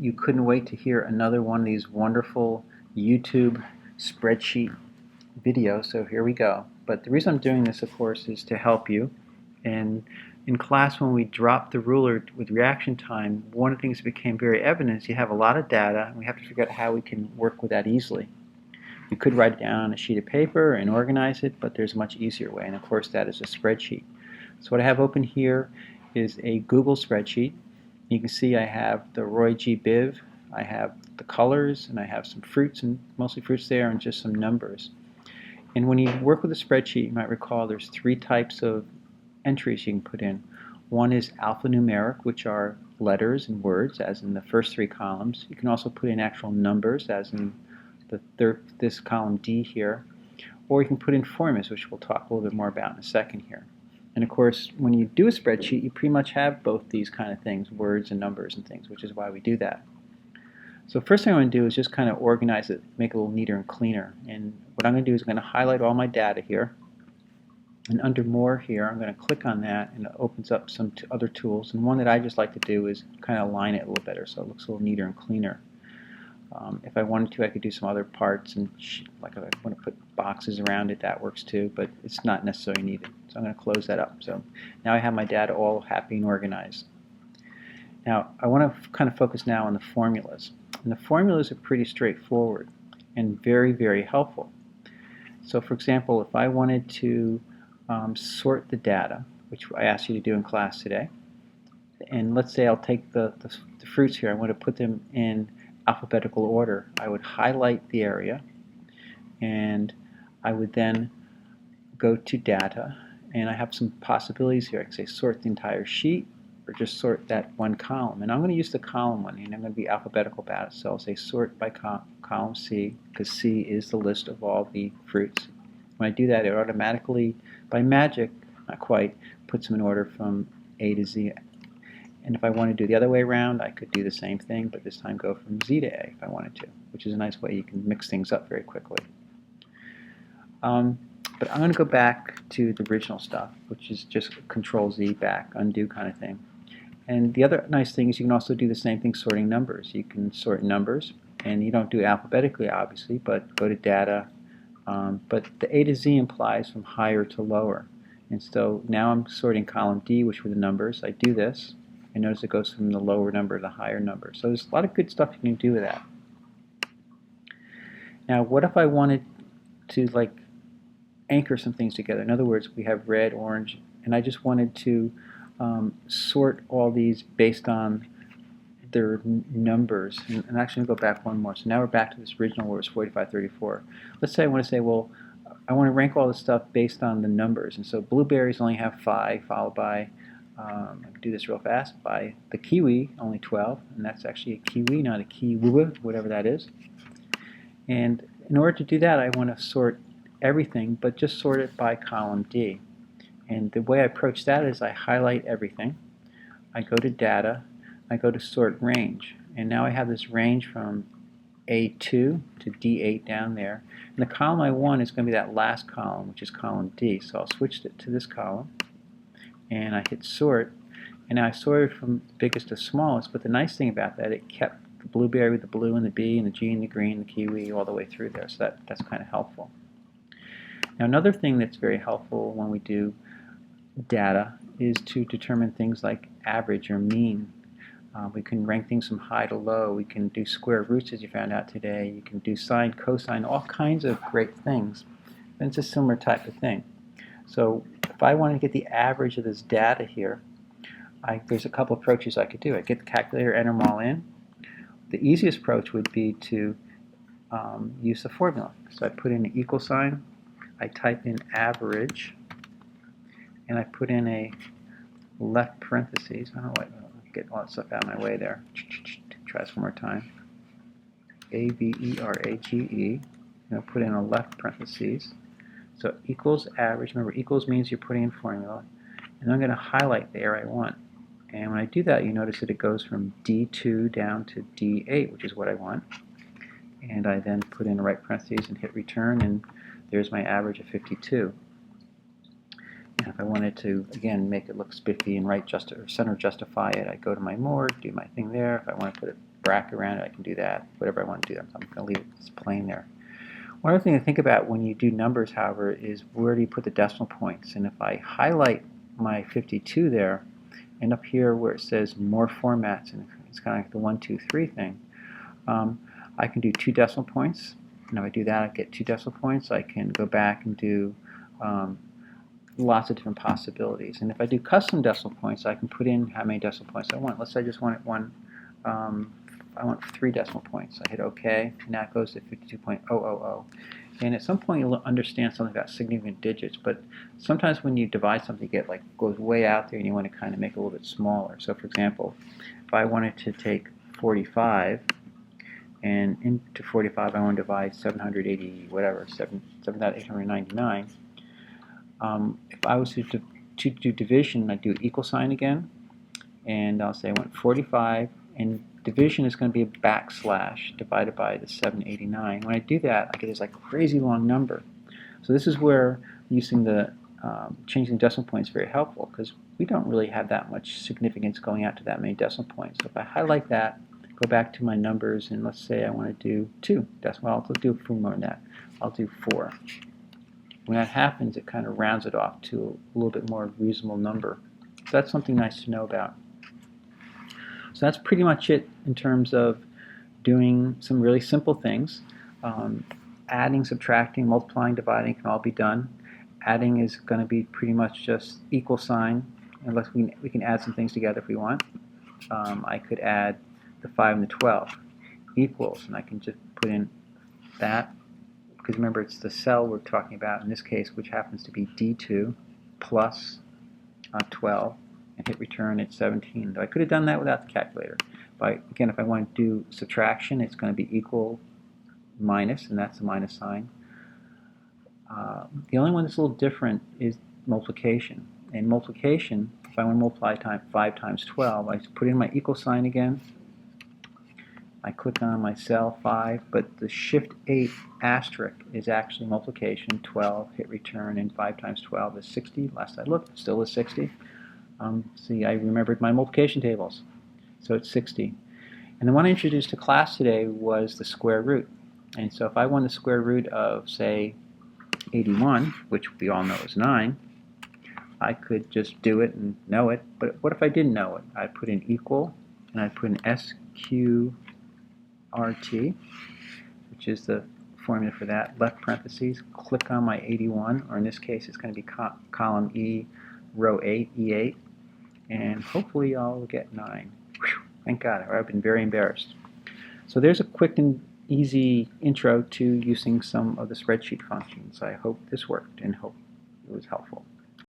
you couldn't wait to hear another one of these wonderful YouTube spreadsheet videos, so here we go. But the reason I'm doing this, of course, is to help you. And in class, when we dropped the ruler with reaction time, one of the things that became very evident is you have a lot of data, and we have to figure out how we can work with that easily. You could write it down on a sheet of paper and organize it, but there's a much easier way, and of course that is a spreadsheet. So what I have open here is a Google spreadsheet. You can see I have the Roy G. Biv, I have the colors, and I have some fruits, and mostly fruits there, and just some numbers. And when you work with a spreadsheet, you might recall there's three types of entries you can put in. One is alphanumeric, which are letters and words, as in the first three columns. You can also put in actual numbers, as in this column D here. Or you can put in formulas, which we'll talk a little bit more about in a second here. And of course, when you do a spreadsheet, you pretty much have both these kind of things, words and numbers and things, which is why we do that. So first thing I'm going to do is just kind of organize it, make it a little neater and cleaner. And what I'm going to do is I'm going to highlight all my data here. And under More here, I'm going to click on that, and it opens up some other tools. And one that I just like to do is kind of align it a little better so it looks a little neater and cleaner. If I wanted to, I could do some other parts, and like if I want to put boxes around it, that works too, but it's not necessarily needed. So I'm going to close that up. So now I have my data all happy and organized. Now I want to kind of focus now on the formulas. And the formulas are pretty straightforward and very, very helpful. So for example, if I wanted to sort the data, which I asked you to do in class today, and let's say I'll take the fruits here, I want to put them in alphabetical order. I would highlight the area, and I would then go to data, and I have some possibilities here. I can say sort the entire sheet, or just sort that one column. And I'm going to use the column one, and I'm going to be alphabetical about it. So I'll say sort by column C, because C is the list of all the fruits. When I do that, it automatically, by magic, not quite, puts them in order from A to Z. And if I want to do the other way around, I could do the same thing, but this time go from Z to A if I wanted to, which is a nice way you can mix things up very quickly. But I'm going to go back to the original stuff, which is just Control Z back, undo kind of thing. And the other nice thing is you can also do the same thing sorting numbers. You can sort numbers, and you don't do it alphabetically, obviously, but go to data. But the A to Z implies from higher to lower. And so now I'm sorting column D, which were the numbers. I do this, and notice it goes from the lower number to the higher number. So there's a lot of good stuff you can do with that. Now, what if I wanted to anchor some things together? In other words, we have red, orange, and I just wanted to sort all these based on their numbers. And actually, I'm going to go back one more. So now we're back to this original where it's 4534. Let's say I want to say, well, I want to rank all this stuff based on the numbers. And so blueberries only have 5, followed by, I can do this real fast, by the kiwi, only 12. And that's actually a kiwi, not a kiwi, whatever that is. And in order to do that, I want to sort everything, but just sort it by column D. And the way I approach that is I highlight everything. I go to data. I go to sort range. And now I have this range from A2 to D8 down there. And the column I want is going to be that last column, which is column D. So I'll switch it to this column. And I hit sort. And now I sorted from biggest to smallest. But the nice thing about that, it kept the blueberry with the blue and the B and the G and the green, the kiwi all the way through there. So that's kind of helpful. Now another thing that's very helpful when we do data is to determine things like average or mean. We can rank things from high to low. We can do square roots, as you found out today. You can do sine, cosine, all kinds of great things. And it's a similar type of thing. So if I want to get the average of this data here, there's a couple approaches I could do. I get the calculator, enter them all in. The easiest approach would be to use the formula. So I put in an equal sign, I type in average, and I put in a left parentheses. I don't know why. Get all that stuff out of my way there. Try this one more time. A-V-E-R-A-G-E. I'll put in a left parentheses. So equals average. Remember, equals means you're putting in formula. And I'm going to highlight the area I want. And when I do that, you notice that it goes from D2 down to D8, which is what I want. And I then put in the right parentheses and hit return, and there's my average of 52. And if I wanted to, again, make it look spiffy and center justify it, I go to my more, do my thing there. If I want to put it bracket around it, I can do that. Whatever I want to do, I'm going to leave it as plain there. One other thing to think about when you do numbers, however, is where do you put the decimal points? And if I highlight my 52 there, and up here where it says more formats, and it's kind of like the 1, 2, 3 thing, I can do 2 decimal points. And if I do that, I get 2 decimal points. I can go back and do lots of different possibilities. And if I do custom decimal points, I can put in how many decimal points I want. Let's say I just want I want 3 decimal points. I hit OK, and now it goes to 52.000. And at some point you'll understand something about significant digits, but sometimes when you divide something, it goes way out there and you want to kind of make it a little bit smaller. So for example, if I wanted to take 45, and into 45 I want to divide 780, whatever, 7,899. If I was to do division, I'd do equal sign again, and I'll say I want 45, and division is going to be a backslash divided by the 789. When I do that, I get this like crazy long number. So this is where using the changing decimal points is very helpful, because we don't really have that much significance going out to that many decimal points. So if I highlight that, go back to my numbers, and let's say I want to do 2 decimal, I'll do a few more than that. I'll do 4. When that happens, it kind of rounds it off to a little bit more reasonable number. So that's something nice to know about. So that's pretty much it in terms of doing some really simple things. Adding, subtracting, multiplying, dividing can all be done. Adding is going to be pretty much just equal sign, unless we can add some things together if we want. I could add the 5 and the 12 equals, and I can just put in that, because remember it's the cell we're talking about in this case, which happens to be D2 plus 12, and hit return at 17. Though I could have done that without the calculator. But again, if I want to do subtraction, it's going to be equal minus, and that's the minus sign. The only one that's a little different is multiplication. In multiplication, if I want to multiply 5 times 12, I put in my equal sign again. I click on my cell 5, but the Shift 8 asterisk is actually multiplication. 12, hit return, and 5 times 12 is 60. Last I looked, it still is 60. See, I remembered my multiplication tables. So it's 60. And the one I introduced to class today was the square root. And so if I want the square root of, say, 81, which we all know is 9, I could just do it and know it. But what if I didn't know it? I'd put in equal, and I'd put in SQRT, which is the formula for that, left parentheses, click on my 81, or in this case it's going to be column E, row 8, E8, and hopefully I'll get 9. Whew, thank God, or I've been very embarrassed. So there's a quick and easy intro to using some of the spreadsheet functions. I hope this worked and hope it was helpful.